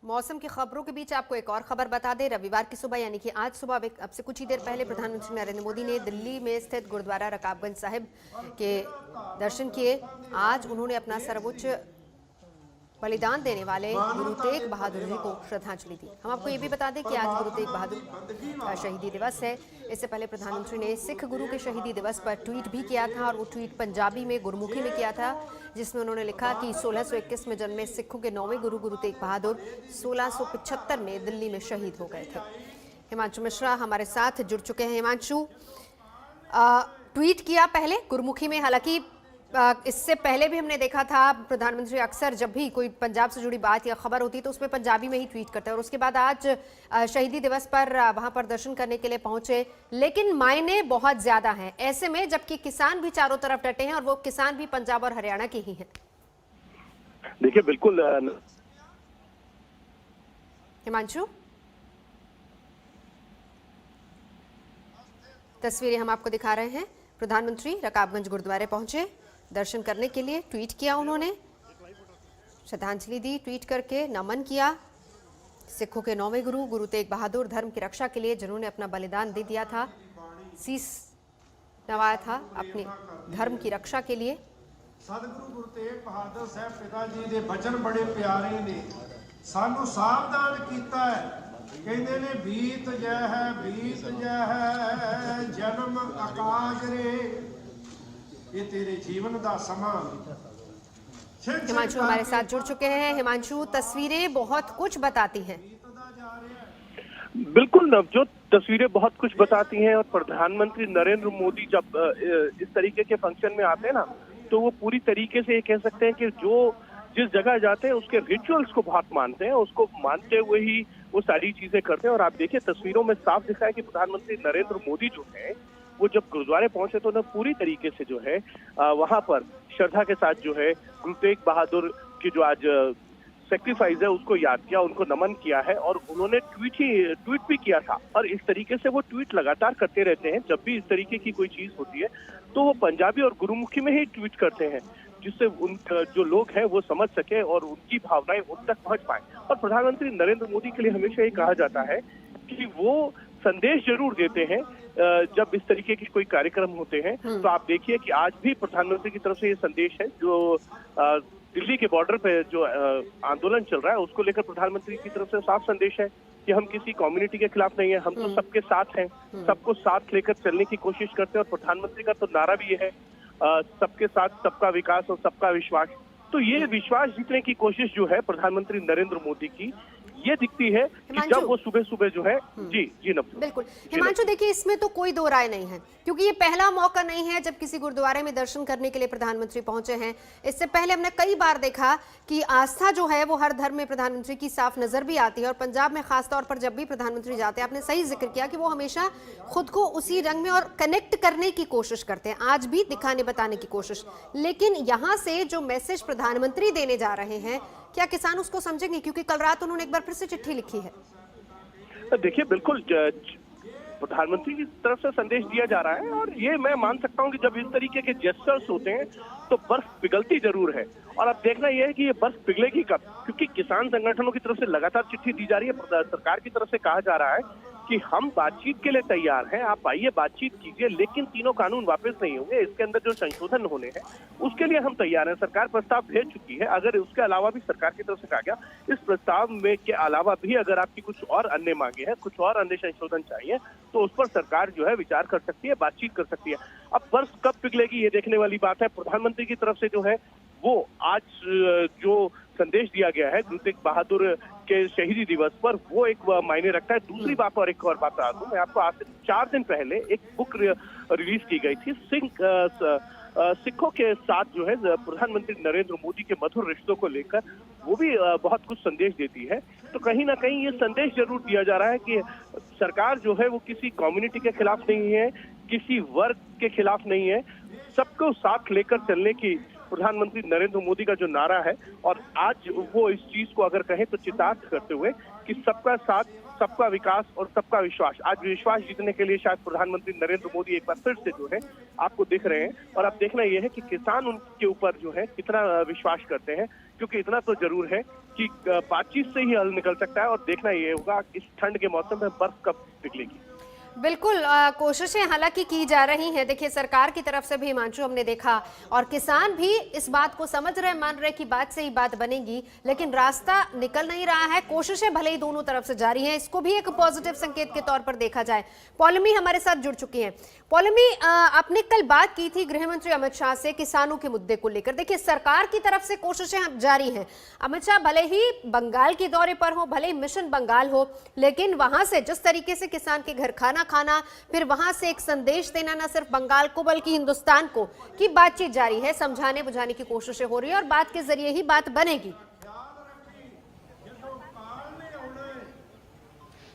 मौसम की खबरों के बीच आपको एक और खबर बता दें। रविवार की सुबह यानी कि आज सुबह अब से कुछ ही देर पहले प्रधानमंत्री नरेंद्र मोदी ने दिल्ली में स्थित गुरुद्वारा रकाबगंज साहिब के दर्शन किए। आज उन्होंने अपना सर्वोच्च बलिदान देने वाले गुरु तेग बहादुर जी को श्रद्धांजलि दी। हम आपको ये भी बता दें कि आज गुरु तेग बहादुर का शहीदी दिवस है। इससे पहले प्रधानमंत्री ने सिख गुरु के शहीदी दिवस पर ट्वीट भी किया था और वो ट्वीट पंजाबी में गुरमुखी में किया था, जिसमें उन्होंने लिखा कि 1621 में जन्मे सिखों के 9वें गुरु गुरु तेग बहादुर 1675 में दिल्ली में शहीद हो गए थे। हिमांशु मिश्रा हमारे साथ जुड़ चुके हैं। हिमांशु, ट्वीट किया पहले गुरमुखी में, हालांकि इससे पहले भी हमने देखा था प्रधानमंत्री अक्सर जब भी कोई पंजाब से जुड़ी बात या खबर होती है तो उसमें पंजाबी में ही ट्वीट करते हैं, और उसके बाद आज शहीदी दिवस पर वहां पर दर्शन करने के लिए पहुंचे। लेकिन मायने बहुत ज्यादा हैं ऐसे में, जबकि किसान भी चारों तरफ डटे हैं और वो किसान भी पंजाब और हरियाणा के ही हैं। देखिए बिल्कुल हिमांशु, तस्वीरें हम आपको दिखा रहे हैं। प्रधानमंत्री रकाबगंज गुरुद्वारे पहुंचे, दर्शन करने के लिए ट्वीट किया, उन्होंने श्रद्धांजलि दी, ट्वीट करके नमन किया सिखों के 9वें गुरु गुरु तेग बहादुर, धर्म की रक्षा के लिए जिन्होंने अपना बलिदान दे दिया था, शीस नवाया था अपने धर्म की रक्षा के लिए। सतगुरु गुरु तेग बहादुर साहब पिता जी के बचन बड़े प्यारे ने, सानू सावधान किया है। कहते ने बीत जय है जन्म आकाश रे, ये तेरे जीवन का समा। हिमांशु हमारे साथ जुड़ चुके हैं। हिमांशु, तस्वीरें बहुत कुछ बताती हैं। बिल्कुल नवजोत, तस्वीरें बहुत कुछ बताती हैं। और प्रधानमंत्री नरेंद्र मोदी जब इस तरीके के फंक्शन में आते हैं ना, तो वो पूरी तरीके से ये कह सकते हैं कि जो जिस जगह जाते हैं उसके रिचुअल्स को बहुत मानते हैं, उसको मानते हुए ही वो सारी चीजें करते हैं। और आप देखिए तस्वीरों में साफ दिखा है कि प्रधानमंत्री नरेंद्र मोदी जो है वो जब गुरुद्वारे पहुंचे तो उन्होंने पूरी तरीके से जो है वहां पर श्रद्धा के साथ जो है गुरु तेग बहादुर की जो आज सेक्रीफाइस है उसको याद किया, उनको नमन किया है। और उन्होंने ट्वीट भी किया था। और इस तरीके से वो ट्वीट लगातार करते रहते हैं। जब भी इस तरीके की कोई चीज होती है तो वो पंजाबी और गुरुमुखी में ही ट्वीट करते हैं, जिससे उन जो लोग हैं वो समझ सके और उनकी भावनाएं उन तक पहुंच पाए। और प्रधानमंत्री नरेंद्र मोदी के लिए हमेशा ये कहा जाता है कि वो संदेश जरूर देते हैं जब इस तरीके के कोई कार्यक्रम होते हैं। तो आप देखिए कि आज भी प्रधानमंत्री की तरफ से ये संदेश है, जो दिल्ली के बॉर्डर पे जो आंदोलन चल रहा है उसको लेकर प्रधानमंत्री की तरफ से साफ संदेश है कि हम किसी कम्युनिटी के खिलाफ नहीं है, हम तो सबके साथ हैं, सबको साथ लेकर चलने की कोशिश करते हैं। और प्रधानमंत्री का तो नारा भी ये है, सबके साथ सबका विकास और सबका विश्वास। तो ये विश्वास जीतने की कोशिश जो है प्रधानमंत्री नरेंद्र मोदी की, ये दिखती है कि जब वो सुबह सुबह जो है जी नब्बे बिल्कुल। हिमांशु, देखिए इसमें तो कोई दो राय नहीं है, क्योंकि ये पहला मौका नहीं है जब किसी गुरुद्वारे में दर्शन करने के लिए प्रधानमंत्री पहुंचे हैं। इससे पहले हमने कई बार देखा कि आस्था जो है वो हर धर्म में प्रधानमंत्री की साफ नजर भी आती है। और पंजाब में खासतौर पर जब भी प्रधानमंत्री जाते हैं, आपने सही जिक्र किया कि वो हमेशा खुद को उसी रंग में और कनेक्ट करने की कोशिश करते हैं, आज भी दिखाने बताने की कोशिश। लेकिन यहाँ से जो मैसेज प्रधानमंत्री देने जा रहे हैं, क्या किसान उसको समझेंगे? क्योंकि कल रात उन्होंने एक बार फिर से चिट्ठी लिखी है। देखिए बिल्कुल प्रधानमंत्री की तरफ से संदेश दिया जा रहा है। और ये मैं मान सकता हूँ कि जब इस तरीके के जेस्चर्स होते हैं तो बर्फ पिघलती जरूर है। और अब देखना यह है कि ये बर्फ पिघलेगी कब, क्योंकि किसान संगठनों की तरफ से लगातार चिट्ठी दी जा रही है। सरकार की तरफ से कहा जा रहा है कि हम बातचीत के लिए तैयार हैं, आप आइए बातचीत कीजिए, लेकिन तीनों कानून वापस नहीं होंगे, इसके अंदर जो संशोधन होने हैं उसके लिए हम तैयार हैं। सरकार प्रस्ताव भेज चुकी है। अगर उसके अलावा भी सरकार की तरफ से कहा गया इस प्रस्ताव में के अलावा भी अगर आपकी कुछ और अन्य मांगे हैं, कुछ और अन्य संशोधन चाहिए, तो उस पर सरकार जो है विचार कर सकती है, बातचीत कर सकती है। अब बर्फ कब पिघलेगी ये देखने वाली बात है। प्रधानमंत्री की तरफ से जो है वो आज जो संदेश दिया गया है गुरु तेग बहादुर के शहीदी दिवस पर, वो एक मायने रखता है। दूसरी बात और एक और बात बता दूं मैं आपको, आज से 4 दिन पहले एक बुक रिलीज की गई थी सिखों के साथ जो है प्रधानमंत्री नरेंद्र मोदी के मधुर रिश्तों को लेकर, वो भी बहुत कुछ संदेश देती है। तो कहीं ना कहीं ये संदेश जरूर दिया जा रहा है कि सरकार जो है वो किसी कम्युनिटी के खिलाफ नहीं है, किसी वर्ग के खिलाफ नहीं है, सबको साथ लेकर चलने की प्रधानमंत्री नरेंद्र मोदी का जो नारा है, और आज वो इस चीज को अगर कहें तो चितार्थ करते हुए कि सबका साथ, सबका विकास और सबका विश्वास। आज विश्वास जीतने के लिए शायद प्रधानमंत्री नरेंद्र मोदी एक बार फिर से जो है आपको दिख रहे हैं, और अब देखना यह है कि किसान उनके ऊपर जो है कितना विश्वास करते हैं, क्योंकि इतना तो जरूर है कि बातचीत से ही हल निकल सकता है। और देखना यह होगा इस ठंड के मौसम में बर्फ कब पिघलेगी। बिल्कुल कोशिशें हालांकि की जा रही हैं। देखिए सरकार की तरफ से भी हिमांशु हमने देखा, और किसान भी इस बात को समझ रहे, मान रहे कि बात से ही बात बनेगी, लेकिन रास्ता निकल नहीं रहा है। कोशिशें भले ही दोनों तरफ से जारी हैं, इसको भी एक पॉजिटिव संकेत के तौर पर देखा जाए। पौलमी हमारे साथ जुड़ चुकी हैं। पौलमी, आपने कल बात की थी गृह मंत्री अमित शाह से किसानों के मुद्दे को लेकर। देखिए सरकार की तरफ से कोशिशें जारी हैं। अमित शाह भले ही बंगाल के दौरे पर हो, भले ही मिशन बंगाल हो, लेकिन वहां से जिस तरीके से किसान के घर खाना, फिर वहां से एक संदेश देना न सिर्फ बंगाल को बल्कि हिंदुस्तान को कि बातचीत जारी है, समझाने बुझाने की कोशिशें हो रही है और बात के जरिए ही बात बनेगी।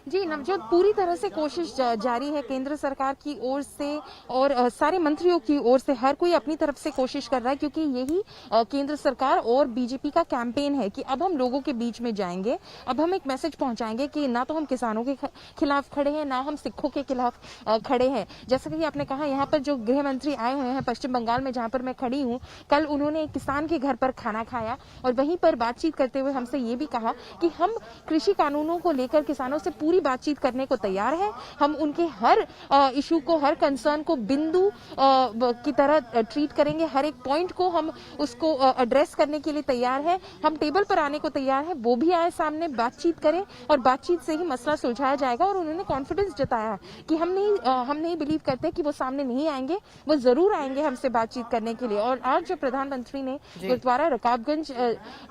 जी नवजोत, पूरी तरह से कोशिश जारी है केंद्र सरकार की ओर से, और सारे मंत्रियों की ओर से हर कोई अपनी तरफ से कोशिश कर रहा है, क्योंकि यही केंद्र सरकार और बीजेपी का कैंपेन है कि अब हम लोगों के बीच में जाएंगे, अब हम एक मैसेज पहुंचाएंगे कि ना तो हम किसानों के खिलाफ खड़े हैं, ना हम सिखों के खिलाफ खड़े हैं। जैसा कि आपने कहा, यहाँ पर जो गृह मंत्री आए हुए हैं पश्चिम बंगाल में, जहाँ पर मैं खड़ी हूँ, कल उन्होंने एक किसान के घर पर खाना खाया और वहीं पर बातचीत करते हुए हमसे ये भी कहा कि हम कृषि कानूनों को लेकर किसानों से पूरी बातचीत करने को तैयार है। हम उनके हर इशू को, हर कंसर्न को बिंदु की तरह ट्रीट करेंगे, हर एक पॉइंट को हम उसको एड्रेस करने के लिए तैयार है। हम टेबल पर आने को तैयार है, वो भी आए सामने, बातचीत करें और बातचीत से ही मसला सुलझाया जाएगा। और उन्होंने कॉन्फिडेंस जताया कि हम नहीं बिलीव करते कि वो सामने नहीं आएंगे, वो जरूर आएंगे हमसे बातचीत करने के लिए। और आज जो प्रधानमंत्री ने गुरुद्वारा रकाबगंज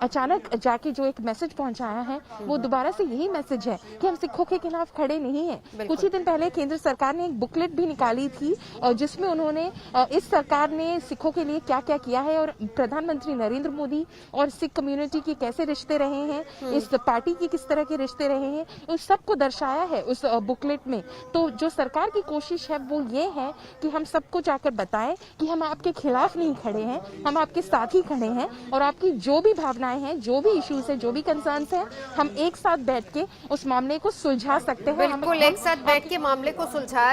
अचानक जाके जो एक मैसेज पहुंचाया है, वो दोबारा से यही मैसेज है कि हम सिखों के खिलाफ खड़े नहीं हैं। कुछ ही दिन पहले केंद्र सरकार ने एक बुकलेट भी निकाली थी जिसमें उन्होंने इस सरकार ने सिखों के लिए क्या क्या किया है और प्रधानमंत्री नरेंद्र मोदी और सिख कम्युनिटी के कैसे रिश्ते रहे हैं, इस पार्टी के किस तरह के रिश्ते रहे हैं, उस सबको दर्शाया है उस बुकलेट में। तो जो सरकार की कोशिश है वो ये है कि हम सबको जाकर बताएं कि हम आपके खिलाफ नहीं खड़े हैं, हम आपके साथ ही खड़े हैं, और आपकी जो भी भावनाएं हैं, जो भी इश्यूज हैं, जो भी कंसर्न्स हैं, हम एक साथ बैठ के उस मामले को सुलझा सकते हैं। बिल्कुल, एक साथ बैठ के मामले को सुलझा।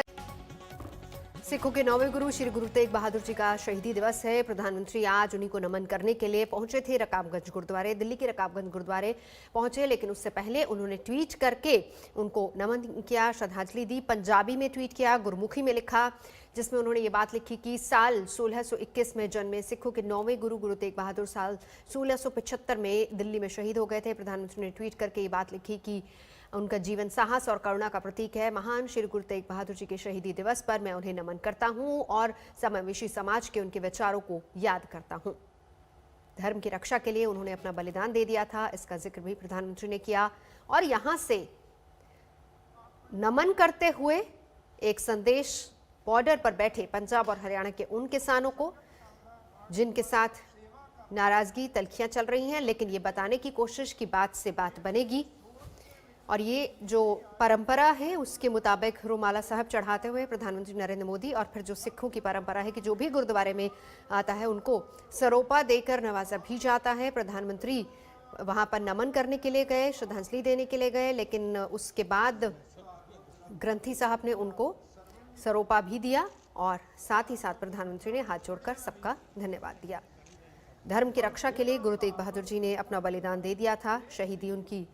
सिखों के 9वें गुरु श्री गुरु तेग बहादुर जी का शहीदी दिवस है। प्रधानमंत्री आज उन्हीं को नमन करने के लिए पहुंचे थे रकाबगंज गुरुद्वारे। दिल्ली के रकाबगंज गुरुद्वारे पहुंचे, लेकिन उससे पहले उन्होंने ट्वीट करके उनको नमन किया, श्रद्धांजलि दी। पंजाबी में ट्वीट किया, गुरमुखी में लिखा, जिसमें उन्होंने ये बात लिखी कि साल 1621 में जन्मे सिखों के 9वें गुरु गुरु तेग बहादुर साल 1675 में दिल्ली में शहीद हो गए थे। प्रधानमंत्री ने ट्वीट करके ये बात लिखी कि उनका जीवन साहस और करुणा का प्रतीक है। महान श्री गुरु तेग बहादुर जी के शहीदी दिवस पर मैं उन्हें नमन करता हूं और समावेशी समाज के उनके विचारों को याद करता हूं। धर्म की रक्षा के लिए उन्होंने अपना बलिदान दे दिया था, इसका जिक्र भी प्रधानमंत्री ने किया। और यहां से नमन करते हुए एक संदेश बॉर्डर पर बैठे पंजाब और हरियाणा के उन किसानों को जिनके साथ नाराजगी, तल्खियां चल रही हैं, लेकिन ये बताने की कोशिश की बात से बात बनेगी। और ये जो परंपरा है उसके मुताबिक रुमाला साहब चढ़ाते हुए प्रधानमंत्री नरेंद्र मोदी, और फिर जो सिखों की परंपरा है कि जो भी गुरुद्वारे में आता है उनको सरोपा देकर नवाजा भी जाता है। प्रधानमंत्री वहां पर नमन करने के लिए गए, श्रद्धांजलि देने के लिए गए, लेकिन उसके बाद ग्रंथी साहब ने उनको सरोपा भी दिया और साथ ही साथ प्रधानमंत्री ने हाथ जोड़कर सबका धन्यवाद दिया। धर्म की रक्षा के लिए गुरु तेग बहादुर जी ने अपना बलिदान दे दिया था। शहीदी उनकी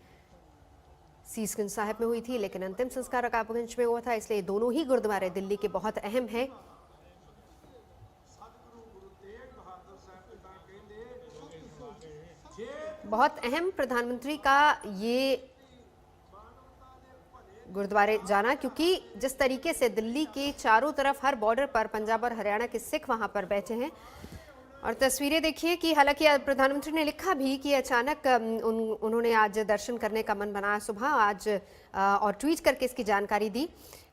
सीसगंज साहिब में हुई थी, लेकिन अंतिम संस्कार रकाबगंज में हुआ था, इसलिए दोनों ही गुरुद्वारे दिल्ली के बहुत अहम हैं। बहुत अहम प्रधानमंत्री का ये गुरुद्वारे जाना, क्योंकि जिस तरीके से दिल्ली के चारों तरफ हर बॉर्डर पर पंजाब और हरियाणा के सिख वहां पर बैठे हैं। और तस्वीरें देखिए कि हालांकि प्रधानमंत्री ने लिखा भी कि अचानक उन्होंने आज दर्शन करने का मन बनाया सुबह आज, और ट्वीट करके इसकी जानकारी दी।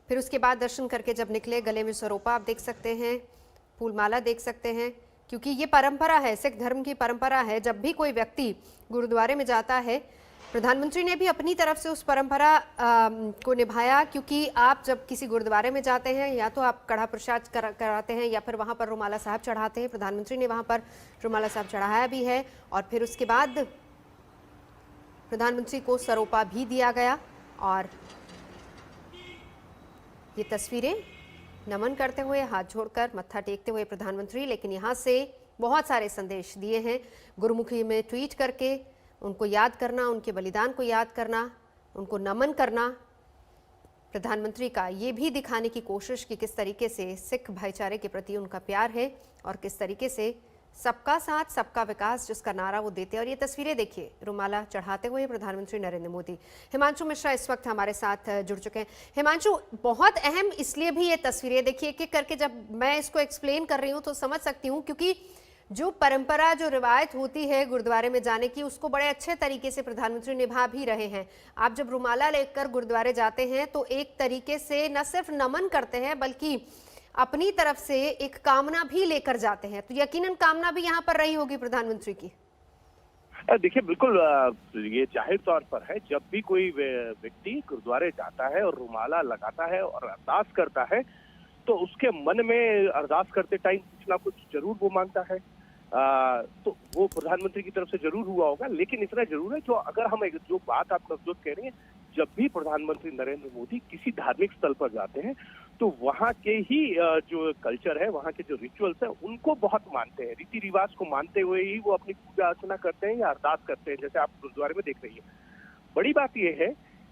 फिर उसके बाद दर्शन करके जब निकले, गले में सरोपा आप देख सकते हैं, फूलमाला देख सकते हैं, क्योंकि ये परंपरा है, सिख धर्म की परंपरा है। जब भी कोई व्यक्ति गुरुद्वारे में जाता है प्रधानमंत्री ने भी अपनी तरफ से उस परंपरा को निभाया, क्योंकि आप जब किसी गुरुद्वारे में जाते हैं या तो आप कड़ा प्रसाद कराते हैं या फिर वहां पर रुमाला साहब चढ़ाते हैं। प्रधानमंत्री ने वहां पर रुमाला साहब चढ़ाया भी है और फिर उसके बाद प्रधानमंत्री को सरोपा भी दिया गया। और ये तस्वीरें नमन करते हुए, हाथ जोड़कर मत्था टेकते हुए प्रधानमंत्री, लेकिन यहाँ से बहुत सारे संदेश दिए हैं। गुरुमुखी में ट्वीट करके उनको याद करना, उनके बलिदान को याद करना, उनको नमन करना, प्रधानमंत्री का ये भी दिखाने की कोशिश कि किस तरीके से सिख भाईचारे के प्रति उनका प्यार है और किस तरीके से सबका साथ सबका विकास जिसका नारा वो देते हैं। और ये तस्वीरें देखिए, रुमाला चढ़ाते हुए प्रधानमंत्री नरेंद्र मोदी। हिमांशु मिश्रा इस वक्त हमारे साथ जुड़ चुके हैं। हिमांशु, बहुत अहम इसलिए भी ये तस्वीरें देखिए, एक एक करके जब मैं इसको एक्सप्लेन कर रही हूँ तो समझ सकती हूँ, क्योंकि जो परंपरा, जो रिवायत होती है गुरुद्वारे में जाने की, उसको बड़े अच्छे तरीके से प्रधानमंत्री निभा भी रहे हैं। आप जब रुमाला लेकर गुरुद्वारे जाते हैं तो एक तरीके से न सिर्फ नमन करते हैं बल्कि अपनी तरफ से एक कामना भी लेकर जाते हैं। तो यकीनन कामना भी यहाँ पर रही होगी प्रधानमंत्री की। देखिए, बिल्कुल ये जाहिर तौर पर है, जब भी कोई व्यक्ति गुरुद्वारे जाता है और रुमाला लगाता है और अरदास करता है तो उसके मन में अरदास करते टाइम कुछ ना कुछ जरूर वो मांगता है। तो वो प्रधानमंत्री की तरफ से जरूर हुआ होगा। लेकिन इतना जरूर है, जो अगर हम जो बात आप नवजोत कह रही हैं, जब भी प्रधानमंत्री नरेंद्र मोदी किसी धार्मिक स्थल पर जाते हैं तो वहाँ के ही जो कल्चर है, वहाँ के जो रिचुअल्स है, उनको बहुत मानते हैं। रीति रिवाज को मानते हुए ही वो अपनी पूजा अर्चना करते हैं या अरदास करते हैं, जैसे आप गुरुद्वारे में देख रही है। बड़ी बात यह है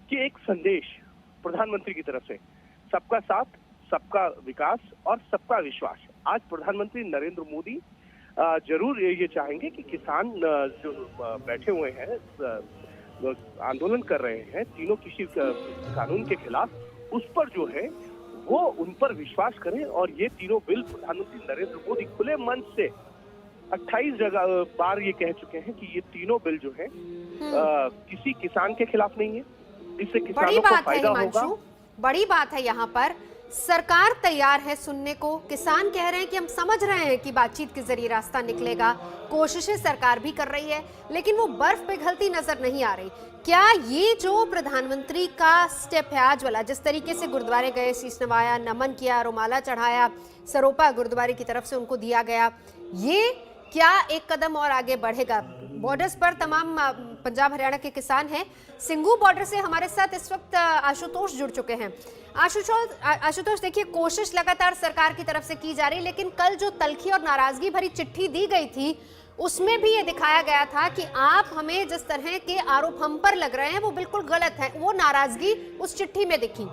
कि एक संदेश प्रधानमंत्री की तरफ से सबका साथ, सबका विकास और सबका विश्वास। आज प्रधानमंत्री नरेंद्र मोदी जरूर ये चाहेंगे कि किसान जो बैठे हुए हैं, आंदोलन कर रहे हैं तीनों कृषि कानून के खिलाफ, उस पर जो है वो उन पर विश्वास करें। और ये तीनों बिल प्रधानमंत्री नरेंद्र मोदी खुले मन से 28 बार ये कह चुके हैं कि ये तीनों बिल जो है किसी किसान के खिलाफ नहीं है, इससे किसानों को फायदा होगा। बड़ी बात है यहाँ पर, सरकार तैयार है सुनने को। किसान कह रहे हैं कि हम समझ रहे हैं कि बातचीत के जरिए रास्ता निकलेगा, कोशिशें सरकार भी कर रही है, लेकिन वो बर्फ पिघलती नजर नहीं आ रही। क्या ये जो प्रधानमंत्री का स्टेप है आज वाला, जिस तरीके से गुरुद्वारे गए, शीश नवाया, नमन किया, रुमाला चढ़ाया, सरोपा गुरुद्वारे की तरफ से उनको दिया गया, ये क्या एक कदम और आगे बढ़ेगा? बॉर्डर्स पर तमाम पंजाब हरियाणा के किसान हैं। सिंघू बॉर्डर से हमारे साथ इस वक्त आशुतोष जुड़ चुके हैं। आशुतोष, देखिए, कोशिश लगातार सरकार की तरफ से की जा रही, लेकिन कल जो तल्खी और नाराजगी भरी चिट्ठी दी गई थी उसमें भी ये दिखाया गया था कि आप हमें जिस तरह के आरोप हम पर लग रहे हैं वो बिल्कुल गलत है। वो नाराजगी उस चिट्ठी में दिखी।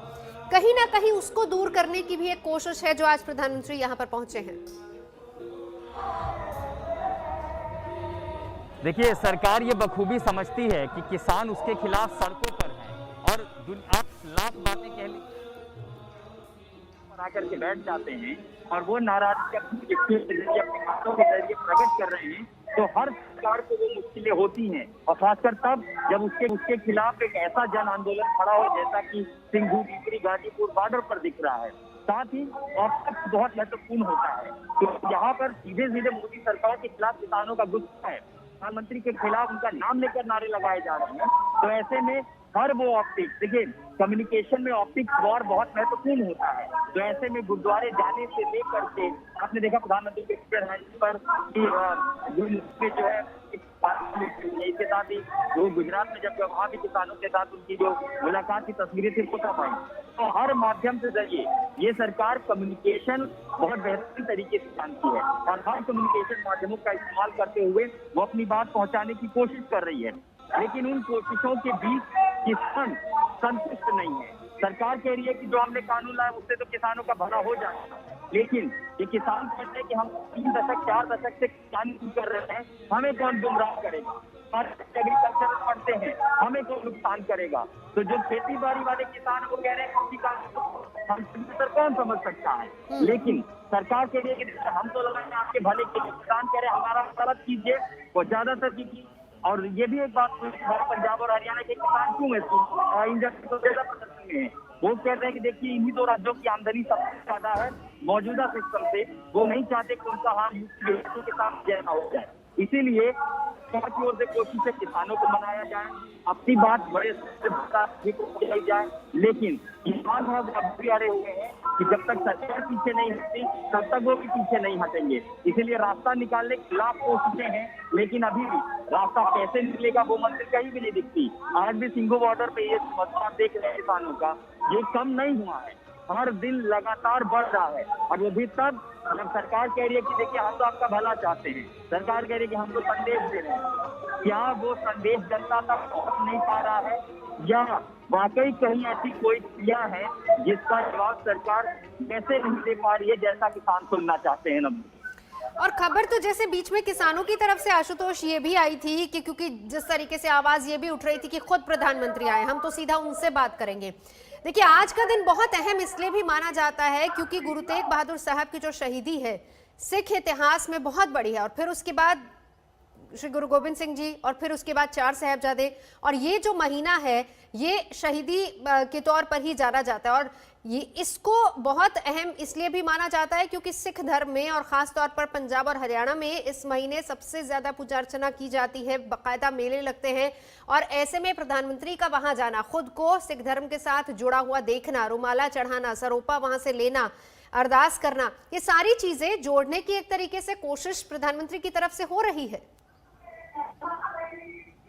कहीं ना कहीं उसको दूर करने की भी एक कोशिश है जो आज प्रधानमंत्री यहाँ पर पहुंचे हैं। देखिए, सरकार ये बखूबी समझती है कि किसान उसके खिलाफ सड़कों पर है और आप लाख बातें कह ली पर आकर के बैठ जाते हैं और वो नाराजगी अपने बातों के जरिए प्रकट कर रहे हैं, तो हर सरकार को वो मुश्किलें होती हैं। और खासकर तब जब उसके खिलाफ एक ऐसा जन आंदोलन खड़ा हो जैसा कि सिंघू, टिकरी, गाजीपुर बॉर्डर पर दिख रहा है। साथ ही ऑप्टिक्स बहुत महत्वपूर्ण होता है, तो यहाँ पर सीधे सीधे मोदी सरकार के खिलाफ किसानों का गुस्सा है, प्रधानमंत्री के खिलाफ उनका नाम लेकर नारे लगाए जा रहे हैं। तो ऐसे में हर वो ऑप्टिक्स, देखिए कम्युनिकेशन में ऑप्टिक्स वॉर बहुत महत्वपूर्ण होता है। तो ऐसे में गुरुद्वारे जाने से लेकर के आपने देखा प्रधानमंत्री के पर जो है इसके साथ ही वो गुजरात में जब वहाँ भी किसानों के साथ उनकी जो मुलाकात की तस्वीरें थी वो सब आई। तो हर माध्यम से जरिए ये सरकार कम्युनिकेशन बहुत बेहतरीन तरीके से जानती है और हर कम्युनिकेशन माध्यमों का इस्तेमाल करते हुए वो अपनी बात पहुंचाने की कोशिश कर रही है। लेकिन उन कोशिशों के बीच किसान संतुष्ट नहीं है। सरकार कह रही है कि जो हमने कानून लाया उससे तो किसानों का भला हो जाएगा, लेकिन ये किसान कहते हैं कि हम 3 दशक 4 दशक से किसान कर रहे हैं, हमें कौन गुमराह करेगा? एग्रीकल्चर पढ़ते हैं, हमें कौन नुकसान करेगा? तो जो खेती बाड़ी वाले किसान वो कह रहे हैं कृषि कानून कौन समझ सकता है। लेकिन सरकार कह रही है कि हम तो लगाएंगे आपके भले के लिए, किसान कह रहे हैं हमारा गलत कीजिए और ज्यादातर कीजिए। और ये भी एक बात पंजाब और हरियाणा के किसान क्यों है इन जगह तो ज्यादा प्रदर्शन में है, वो कहते हैं कि देखिए इन्हीं 2 राज्यों की आमदनी सबसे ज्यादा है मौजूदा सिस्टम से, वो नहीं चाहते कि उनका हाल के साथ जैसा हो जाए। इसीलिए सरकार की ओर से कोशिश है किसानों को मनाया जाए, अपनी बात बड़े से जाए, लेकिन किसान अब भी अड़े हुए हैं कि जब तक सरकार पीछे नहीं हटती तब तक वो भी पीछे नहीं हटेंगे। इसीलिए रास्ता निकालने के खिलाफ कोशिशें हैं, लेकिन अभी भी रास्ता कैसे निकलेगा वो मंदिर कहीं भी नहीं दिखती। आज भी सिंघू बॉर्डर पे ये मसला देख रहे हैं किसानों का, ये कम नहीं हुआ है, हर दिन लगातार बढ़ रहा है। और वो भी तब जब सरकार कह रही है कि देखिए हम तो आपका भला चाहते हैं, सरकार कह रही है कि हम तो संदेश दे रहे हैं। क्या वो संदेश जनता तक पहुंच नहीं पा रहा है, या वाकई कहीं ऐसी कोई क्रिया है जिसका जवाब सरकार कैसे नहीं दे पा रही है, जैसा किसान सुनना चाहते हैं। और खबर तो जैसे बीच में किसानों की तरफ से आशुतोष ये भी आई थी कि क्योंकि जिस तरीके से आवाज ये भी उठ रही थी कि खुद प्रधानमंत्री आए, हम तो सीधा उनसे बात करेंगे। देखिए, आज का दिन बहुत अहम इसलिए भी माना जाता है क्योंकि गुरु तेग बहादुर साहब की जो शहीदी है सिख इतिहास में बहुत बड़ी है, और फिर उसके बाद श्री गुरु गोबिंद सिंह जी, और फिर उसके बाद 4 साहिबजादे, और ये जो महीना है ये शहीदी के तौर पर ही जाना जाता है। और ये इसको बहुत अहम इसलिए भी माना जाता है क्योंकि सिख धर्म में और खास तौर पर पंजाब और हरियाणा में इस महीने सबसे ज्यादा पूजा अर्चना की जाती है, बाकायदा मेले लगते हैं। और ऐसे में प्रधानमंत्री का वहां जाना, खुद को सिख धर्म के साथ जुड़ा हुआ देखना, रुमाला चढ़ाना, सरोपा वहां से लेना, अरदास करना, ये सारी चीजें जोड़ने की एक तरीके से कोशिश प्रधानमंत्री की तरफ से हो रही है।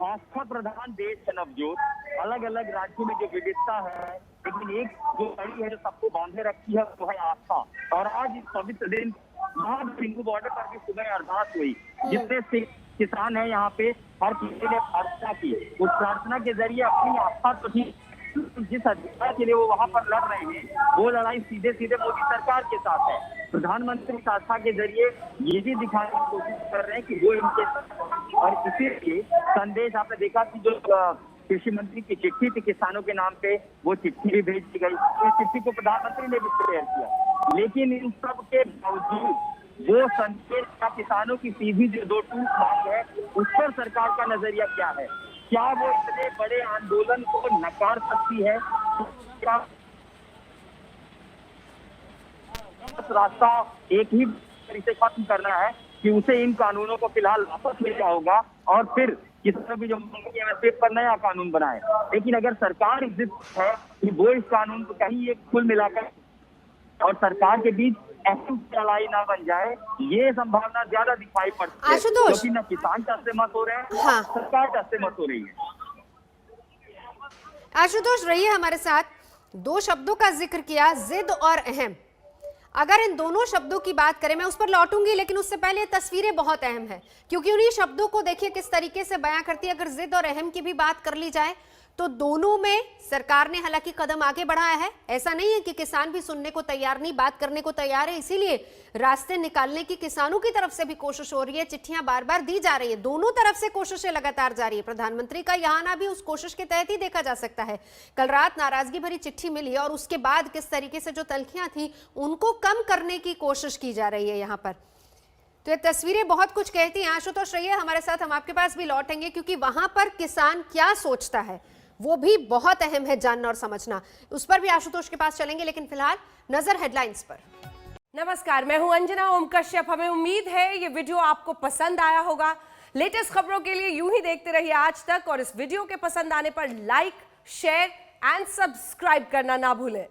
आस्था प्रधान देश है नवजोत, अलग अलग राज्यों में जो विविधता है, लेकिन एक जो कड़ी है जो सबको बांधे रखी है वो है आस्था। और आज इस पवित्र दिन यहाँ सिंघू बॉर्डर पर भी सुबह अरदास हुई, जितने सिख किसान है यहाँ पे हर किसी ने प्रार्थना की। उस प्रार्थना के जरिए अपनी आस्था तो थी, जिस अधिकार के लिए वो वहां पर लड़ रहे हैं वो लड़ाई सीधे सीधे मोदी सरकार के साथ है। प्रधानमंत्री आस्था के जरिए ये भी दिखाने की कोशिश कर रहे हैं कि वो इनके, और इसीलिए संदेश आपने देखा कि जो कृषि मंत्री की चिट्ठी थी किसानों के नाम पे, वो चिट्ठी भी भेज दी गई। इस चिट्ठी को प्रधानमंत्री ने भी शेयर किया, लेकिन इन सब के बावजूद वो संदेश का किसानों की सीधी जो 2 टूक मांग है उस पर सरकार का नजरिया क्या है? क्या वो इतने बड़े आंदोलन को नकार सकती है? क्या रास्ता एक ही तरीके से खत्म करना है कि उसे इन कानूनों को फिलहाल वापस लेना होगा और फिर किसानों की जो मांग पर नया कानून बनाए। लेकिन अगर सरकार जिद है कि वो इस कानून को कहीं एक कुल मिलाकर और सरकार के बीच ऐसी लड़ाई ना बन जाए, ये संभावना ज्यादा दिखाई पड़ती है, क्योंकि न किसान टसमस हो रहे हैं, हाँ। सरकार टसमस हो रही है। आशुतोष रहिए हमारे साथ। 2 शब्दों का जिक्र किया, जिद और अहम। अगर इन दोनों शब्दों की बात करें, मैं उस पर लौटूंगी, लेकिन उससे पहले तस्वीरें बहुत अहम है क्योंकि उन्हीं शब्दों को देखिए किस तरीके से बयां करती है। अगर जिद और अहम की भी बात कर ली जाए तो दोनों में सरकार ने हालांकि कदम आगे बढ़ाया है। ऐसा नहीं है कि किसान भी सुनने को तैयार नहीं, बात करने को तैयार है, इसीलिए रास्ते निकालने की किसानों की तरफ से भी कोशिश हो रही है, चिट्ठियां बार बार दी जा रही है, दोनों तरफ से कोशिशें लगातार जारी है। प्रधानमंत्री का यहाँ आना भी उस कोशिश के तहत ही देखा जा सकता है। कल रात नाराजगी भरी चिट्ठी मिली और उसके बाद किस तरीके से जो तल्खियां थी उनको कम करने की कोशिश की जा रही है यहाँ पर। तो ये तस्वीरें बहुत कुछ कहती हैं। आशुतोष रहिए हमारे साथ, हम आपके पास भी लौटेंगे क्योंकि वहां पर किसान क्या सोचता है वो भी बहुत अहम है जानना और समझना। उस पर भी आशुतोष के पास चलेंगे, लेकिन फिलहाल नजर हेडलाइंस पर। नमस्कार, मैं हूं अंजना ओम कश्यप। हमें उम्मीद है ये वीडियो आपको पसंद आया होगा। लेटेस्ट खबरों के लिए यूं ही देखते रहिए आज तक, और इस वीडियो के पसंद आने पर लाइक, शेयर एंड सब्सक्राइब करना ना भूलें।